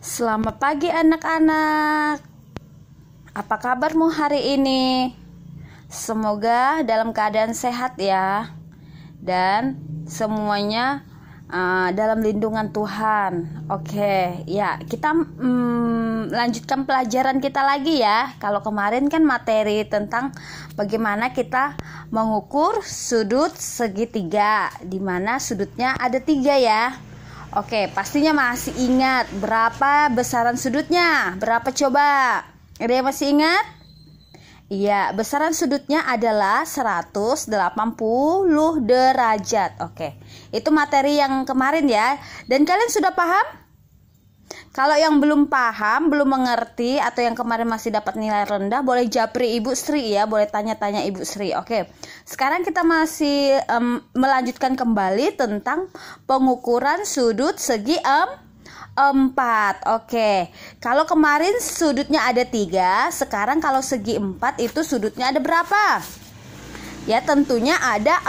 Selamat pagi anak-anak. Apa kabarmu hari ini? Semoga dalam keadaan sehat ya. Dan semuanya dalam lindungan Tuhan. Oke, ya kita lanjutkan pelajaran kita lagi ya. Kalau kemarin kan materi tentang bagaimana kita mengukur sudut segitiga, di mana sudutnya ada 3 ya. Oke, pastinya masih ingat berapa besaran sudutnya? Berapa coba? Ada yang masih ingat? Iya, besaran sudutnya adalah 180 derajat. Oke, itu materi yang kemarin ya. Dan kalian sudah paham? Kalau yang belum paham, belum mengerti, atau yang kemarin masih dapat nilai rendah, boleh japri Ibu Sri ya, boleh tanya-tanya Ibu Sri. Oke, sekarang kita masih melanjutkan kembali tentang pengukuran sudut segi 4. Oke, kalau kemarin sudutnya ada 3, sekarang kalau segi 4 itu sudutnya ada berapa? Ya tentunya ada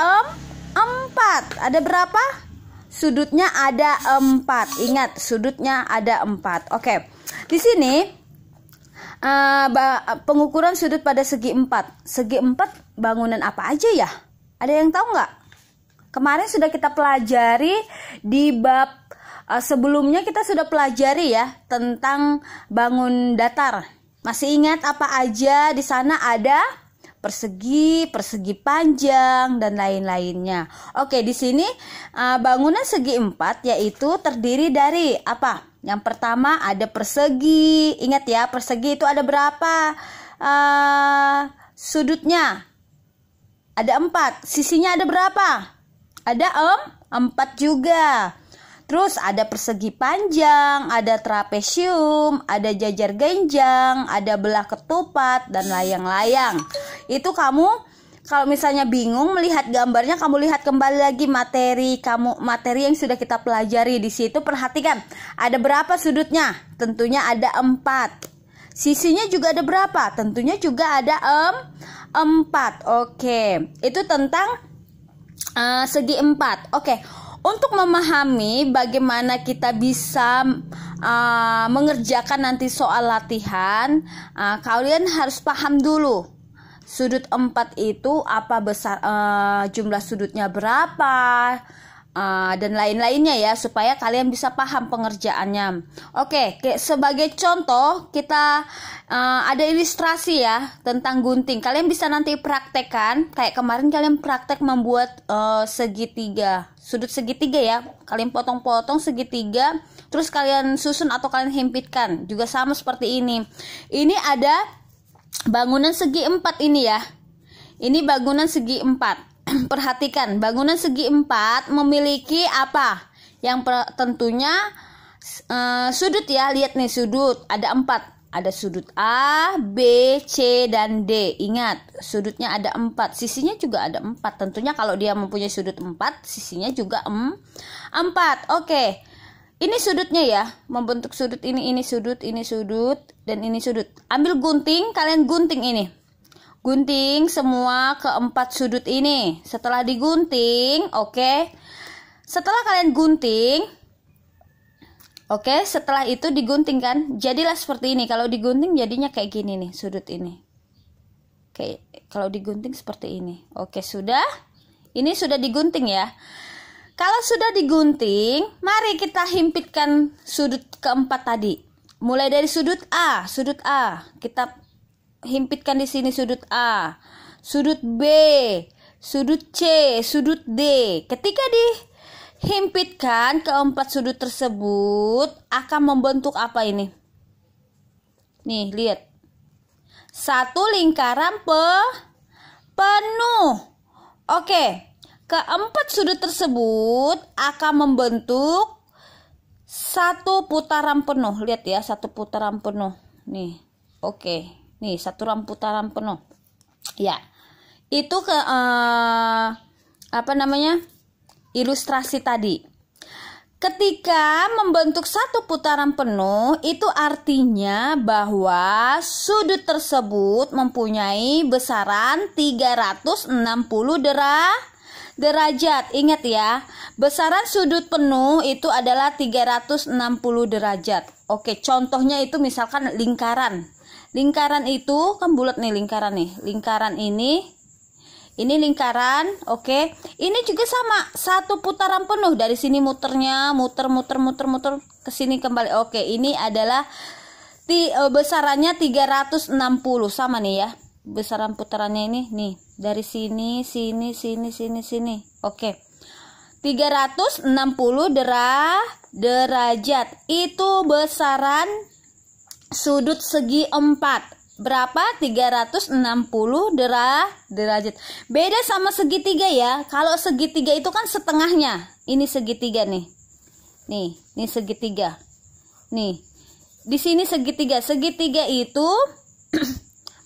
4. Ada berapa? Sudutnya ada 4. Ingat, sudutnya ada 4. Oke. Di sini pengukuran sudut pada segi 4. Segi 4 bangunan apa aja ya? Ada yang tahu nggak? Kemarin sudah kita pelajari di bab sebelumnya, kita sudah pelajari ya tentang bangun datar. Masih ingat apa aja di sana? Ada persegi, persegi panjang, dan lain-lainnya. Oke, di sini bangunan segi 4 yaitu terdiri dari apa? Yang pertama ada persegi. Ingat ya, persegi itu ada berapa sudutnya? Ada 4. Sisinya ada berapa? Ada 4 juga. Terus ada persegi panjang, ada trapesium, ada jajar genjang, ada belah ketupat, dan layang-layang. Itu kamu kalau misalnya bingung melihat gambarnya, kamu lihat kembali lagi materi yang sudah kita pelajari di situ. Perhatikan, ada berapa sudutnya? Tentunya ada 4. Sisinya juga ada berapa? Tentunya juga ada 4. Oke, itu tentang segi 4. Oke. Untuk memahami bagaimana kita bisa mengerjakan nanti soal latihan, kalian harus paham dulu sudut 4 itu apa, besar jumlah sudutnya berapa, dan lain-lainnya ya, supaya kalian bisa paham pengerjaannya. Oke, sebagai contoh kita ada ilustrasi ya tentang gunting. Kalian bisa nanti praktekkan, kayak kemarin kalian praktek membuat segitiga, sudut segitiga ya. Kalian potong-potong segitiga, terus kalian susun atau kalian himpitkan. Juga sama seperti ini. Ini ada bangunan segi 4 ini ya. Ini bangunan segi 4. Perhatikan, bangunan segi 4 memiliki apa? Yang tentunya sudut ya. Lihat nih, sudut ada 4. Ada sudut A, B, C, dan D. Ingat, sudutnya ada 4. Sisinya juga ada 4. Tentunya kalau dia mempunyai sudut 4, sisinya juga 4. Oke. Ini sudutnya ya. Membentuk sudut ini sudut, ini sudut, dan ini sudut. Ambil gunting, kalian gunting ini. Gunting semua ke-4 sudut ini. Setelah digunting, oke. Setelah kalian gunting, oke, setelah itu digunting kan, jadilah seperti ini. Kalau digunting jadinya kayak gini nih, sudut ini. Oke, kalau digunting seperti ini. Oke, sudah. Ini sudah digunting ya. Kalau sudah digunting, mari kita himpitkan sudut ke-4 tadi. Mulai dari sudut A, kita himpitkan di sini sudut A, sudut B, sudut C, sudut D. Ketika dihimpitkan ke-4 sudut tersebut akan membentuk apa ini? Nih, lihat. Satu lingkaran penuh. Oke, ke-4 sudut tersebut akan membentuk satu putaran penuh. Lihat ya, satu putaran penuh. Nih, oke. Nih, satu putaran penuh. Ya, itu ilustrasi tadi. Ketika membentuk satu putaran penuh, itu artinya bahwa sudut tersebut mempunyai besaran 360 derajat. Ingat ya, besaran sudut penuh itu adalah 360 derajat. Oke, contohnya itu misalkan lingkaran. Lingkaran itu kan bulat nih, lingkaran nih. Lingkaran ini lingkaran, oke. Ini juga sama, satu putaran penuh. Dari sini muternya, muter ke sini kembali. Oke, ini adalah besarannya 360, sama nih ya. Besaran putarannya ini nih, dari sini sini. Oke. 360 derajat. Itu besaran sudut segi 4. Berapa? 360 derajat. Beda sama segitiga ya. Kalau segitiga itu kan setengahnya. Ini segitiga nih. Nih, ini segitiga. Nih. Di sini segitiga. Segitiga itu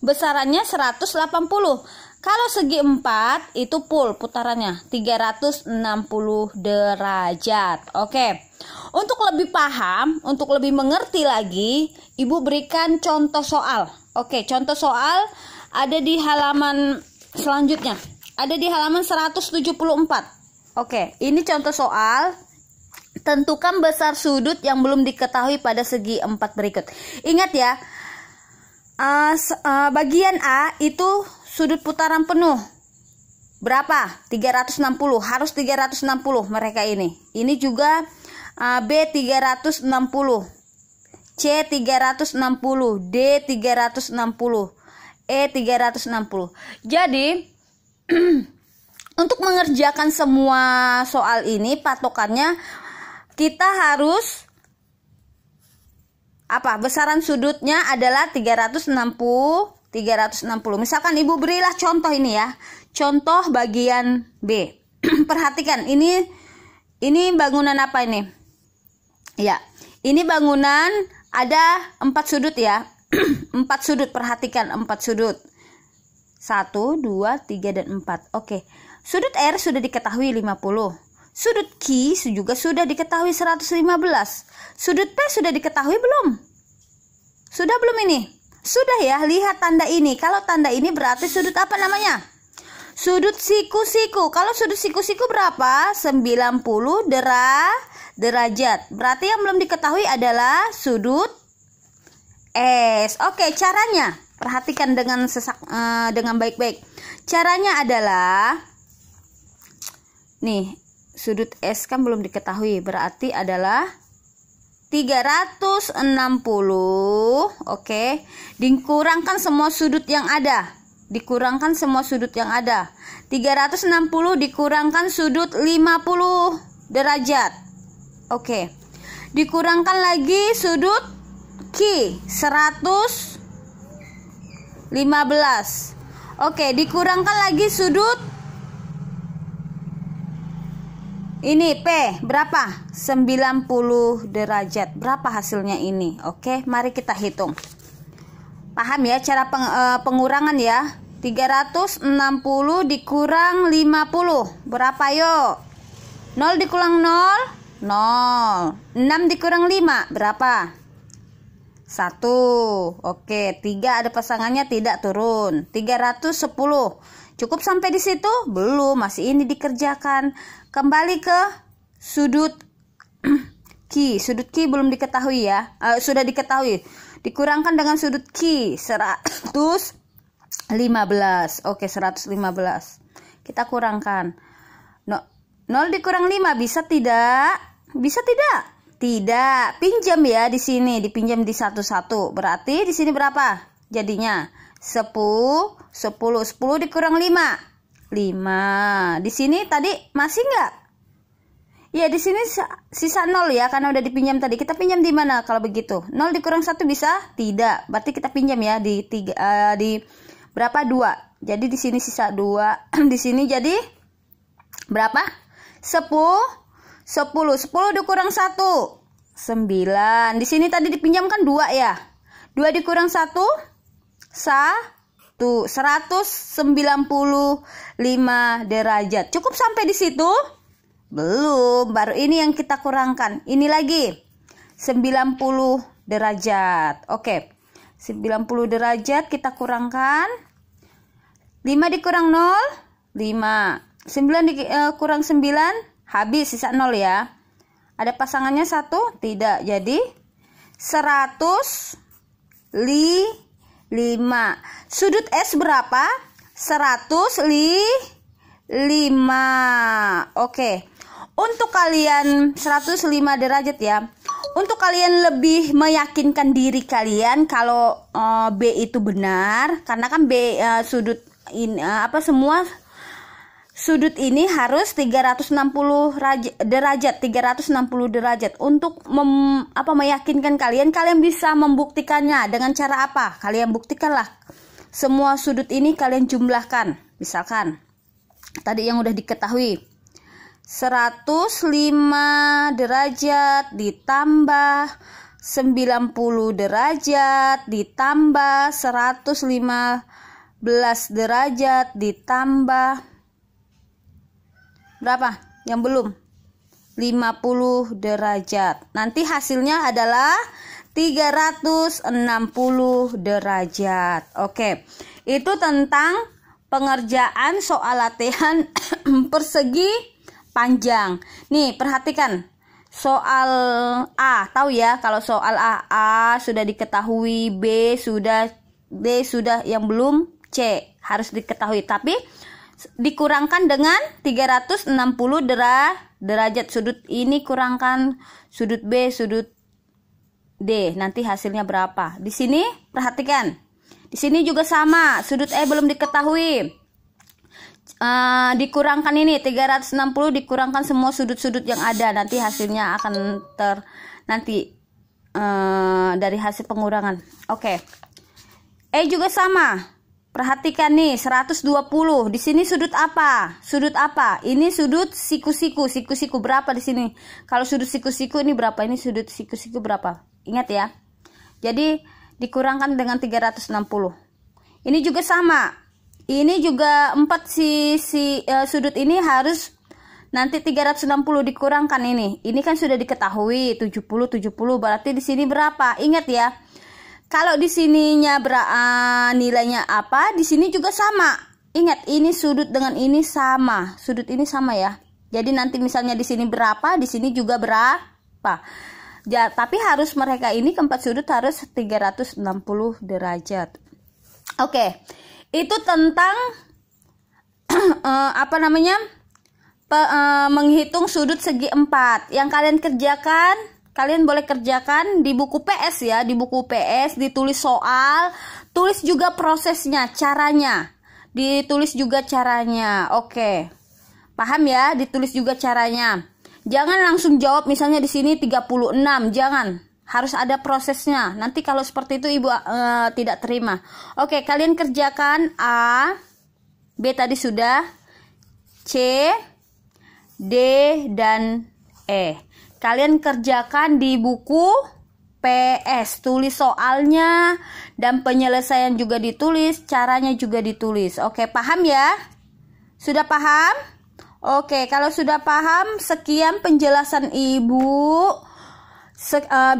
besarannya 180. Kalau segi 4 itu full putarannya 360 derajat. Oke. Untuk lebih paham, untuk lebih mengerti lagi, Ibu berikan contoh soal. Oke, contoh soal ada di halaman selanjutnya. Ada di halaman 174. Oke, ini contoh soal. Tentukan besar sudut yang belum diketahui pada segi 4 berikut. Ingat ya, bagian A itu sudut putaran penuh. Berapa? 360. Harus 360 mereka ini. Ini juga B 360. C 360, D 360, E 360. Jadi untuk mengerjakan semua soal ini patokannya kita harus besaran sudutnya adalah 360. Misalkan Ibu berilah contoh ini ya. Contoh bagian B. Perhatikan ini bangunan apa ini? Ya, ini bangunan ada 4 sudut ya. 4 sudut, perhatikan 4 sudut. 1, 2, 3, dan 4. Oke. Sudut R sudah diketahui 50. Sudut Q juga sudah diketahui 115. Sudut P sudah diketahui belum? Sudah belum ini? Sudah ya, lihat tanda ini. Kalau tanda ini berarti sudut apa namanya? Sudut siku-siku. Kalau sudut siku-siku berapa? 90 derajat. Berarti yang belum diketahui adalah sudut S. Oke, caranya perhatikan dengan baik-baik. Caranya adalah nih, sudut S kan belum diketahui, berarti adalah 360. Oke, dikurangkan semua sudut yang ada. 360 dikurangkan sudut 50 derajat. Oke. Dikurangkan lagi sudut Q 115. Oke, dikurangkan lagi sudut ini P berapa? 90 derajat. Berapa hasilnya ini? Oke, mari kita hitung. Paham ya cara pengurangan ya? 360 dikurang 50. Berapa yuk? 0 dikurang 0? 0. 6 dikurang 5 berapa? 1. Oke, 3 ada pasangannya tidak turun. 310. Cukup sampai di situ? Belum, masih ini dikerjakan. Kembali ke sudut Q. Sudut Q belum diketahui ya. Sudah diketahui. Dikurangkan dengan sudut Q 115. Oke, 115. Kita kurangkan. 0 dikurang 5 bisa tidak? Bisa tidak? Tidak. Pinjam ya di sini, dipinjam di satu-satu. Berarti di sini berapa? Jadinya 10 dikurang 5. 5. Di sini tadi masih enggak? Ya, di sini sisa 0 ya, karena udah dipinjam tadi. Kita pinjam di mana kalau begitu? 0 dikurang 1 bisa? Tidak. Berarti kita pinjam ya di berapa? 2. Jadi di sini sisa 2. Di sini jadi berapa? 10 dikurang 1 9. Di sini tadi dipinjamkan 2 ya. 2 dikurang 1 195 derajat. Cukup sampai di situ? Belum, baru ini yang kita kurangkan. Ini lagi 90 derajat. Oke. 90 derajat kita kurangkan. 5 dikurang 0 5. kurang 9 habis, sisa 0 ya. Ada pasangannya 1? Tidak. Jadi 105. Sudut S berapa? 105. Oke. Untuk kalian 105 derajat ya. Untuk kalian lebih meyakinkan diri kalian kalau B itu benar, karena kan B sudut ini semua sudut ini harus 360 derajat. Untuk meyakinkan kalian bisa membuktikannya dengan cara apa? Kalian buktikanlah. Semua sudut ini kalian jumlahkan. Misalkan tadi yang udah diketahui, 105 derajat ditambah 90 derajat ditambah 115 derajat ditambah berapa? Yang belum? 50 derajat. Nanti hasilnya adalah 360 derajat. Oke. Itu tentang pengerjaan soal latihan persegi panjang. Nih, perhatikan. Soal A, tahu ya kalau soal A sudah diketahui, B sudah, D sudah, yang belum C harus diketahui. Tapi dikurangkan dengan 360 derajat. Sudut ini kurangkan sudut B, sudut D. Nanti hasilnya berapa? Di sini perhatikan. Di sini juga sama. Sudut E belum diketahui. Dikurangkan ini 360 dikurangkan semua sudut-sudut yang ada. Nanti hasilnya akan dari hasil pengurangan. Oke. E juga sama. Perhatikan nih 120. Di sini sudut apa? Sudut apa? Ini sudut siku-siku. Siku-siku berapa di sini? Kalau sudut siku-siku ini berapa? Ini sudut siku-siku berapa? Ingat ya. Jadi dikurangkan dengan 360. Ini juga sama. Ini juga 4 sudut ini harus nanti 360 dikurangkan ini. Ini kan sudah diketahui 70 berarti di sini berapa? Ingat ya. Kalau di sininya nilainya apa, di sini juga sama. Ingat, ini sudut dengan ini sama. Sudut ini sama ya. Jadi nanti misalnya di sini berapa, di sini juga berapa. Ya, tapi harus mereka ini keempat sudut harus 360 derajat. Oke. Itu tentang menghitung sudut segi 4. Yang kalian kerjakan, kalian boleh kerjakan di buku PS ya. Di buku PS ditulis soal, tulis juga prosesnya, caranya. Ditulis juga caranya. Oke. Paham ya? Ditulis juga caranya. Jangan langsung jawab misalnya di sini 36, jangan. Harus ada prosesnya. Nanti kalau seperti itu Ibu tidak terima. Oke, kalian kerjakan A, B tadi sudah, C, D, dan E. Kalian kerjakan di buku PS. Tulis soalnya dan penyelesaian juga ditulis, caranya juga ditulis. Oke, paham ya? Sudah paham? Oke, kalau sudah paham, sekian penjelasan Ibu.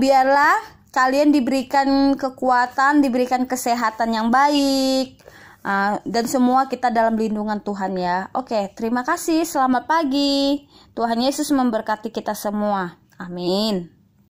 Biarlah kalian diberikan kekuatan, diberikan kesehatan yang baik, dan semua kita dalam lindungan Tuhan ya. Oke, terima kasih. Selamat pagi. Tuhan Yesus memberkati kita semua. Amin.